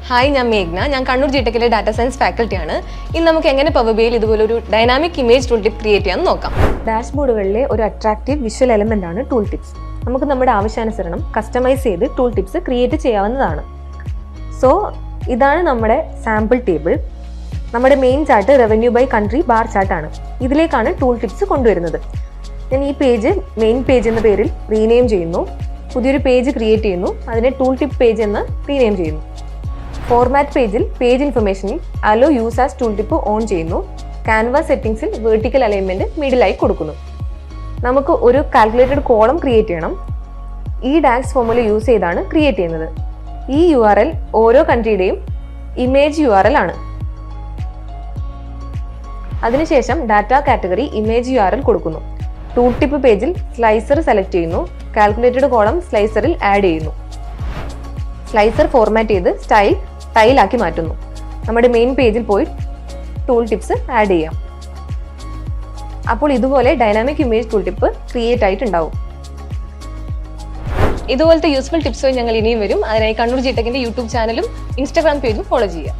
Hi, ഞാൻ മേഘ്ന. ഞാൻ Kannur G-TECിലെ data science ഫാക്കൽറ്റിയാണ്. ഇന്ന് നമുക്ക് എങ്ങനെ PowerBIയിൽ ഇതുപോലൊരു dynamic image tool tip create ചെയ്യാമെന്ന് നോക്കാം. ഡാഷ്ബോർഡുകളിലെ ഒരു അട്രാക്റ്റീവ് വിഷ്വൽ എലമെന്റ് ആണ് ടൂൾ ടിപ്സ്. നമുക്ക് നമ്മുടെ ആവശ്യാനുസരണം കസ്റ്റമൈസ് ചെയ്ത് ടൂൾ ടിപ്സ് ക്രിയേറ്റ് ചെയ്യാവുന്നതാണ്. സോ ഇതാണ് നമ്മുടെ സാമ്പിൾ ടേബിൾ. നമ്മുടെ main chart revenue by country bar ചാർട്ടാണ്. ഇതിലേക്കാണ് tool tips കൊണ്ടുവരുന്നത്. ഞാൻ ഈ പേജ് മെയിൻ പേജ് എന്ന പേരിൽ റീനെയിം ചെയ്യുന്നു. പുതിയൊരു പേജ് ക്രിയേറ്റ് ചെയ്യുന്നു. അതിനെ ടൂൾ ടിപ്പ് പേജ് എന്ന് റീനെയിം ചെയ്യുന്നു. ഫോർമാറ്റ് പേജിൽ പേജ് ഇൻഫർമേഷനിൽ allow use as tool tip on ചെയ്യുന്നു. ക്യാൻവാസ് സെറ്റിംഗ്സിൽ വെർട്ടിക്കൽ അലൈൻമെന്റ് മിഡിലായി കൊടുക്കുന്നു. നമുക്ക് ഒരു കാൽക്കുലേറ്റഡ് കോളം ക്രിയേറ്റ് ചെയ്യണം. ഈ ഡാക്സ് ഫോർമുല യൂസ് ചെയ്താണ് ക്രിയേറ്റ് ചെയ്യുന്നത്. ഈ URL ഓരോ കൺട്രിയുടെയും ഇമേജ് URL ആണ്. അതിനുശേഷം ഡാറ്റ കാറ്റഗറി ഇമേജ് URL കൊടുക്കുന്നു. ടൂൾ ടിപ്പ് പേജിൽ സ്ലൈസർ സെലക്ട് ചെയ്യുന്നു. കാൽക്കുലേറ്റഡ് കോളം സ്ലൈസറിൽ ആഡ് ചെയ്യുന്നു. സ്ലൈസർ ഫോർമാറ്റ് ചെയ്ത് ടൈലാക്കി മാറ്റുന്നു. നമ്മുടെ മെയിൻ പേജിൽ പോയി ടൂൾ ടിപ്സ് ആഡ് ചെയ്യാം. അപ്പോൾ ഇതുപോലെ dynamic image tool tip create ആയിട്ടുണ്ടാവും. ഇതുപോലത്തെ യൂസ്ഫുൾ ടിപ്സുമായി ഞങ്ങൾ ഇനിയും വരും. അതിനായി കണ്ണൂർ G-TECിന്റെ യൂട്യൂബ് ചാനലും ഇൻസ്റ്റാഗ്രാം പേജും ഫോളോ ചെയ്യുക.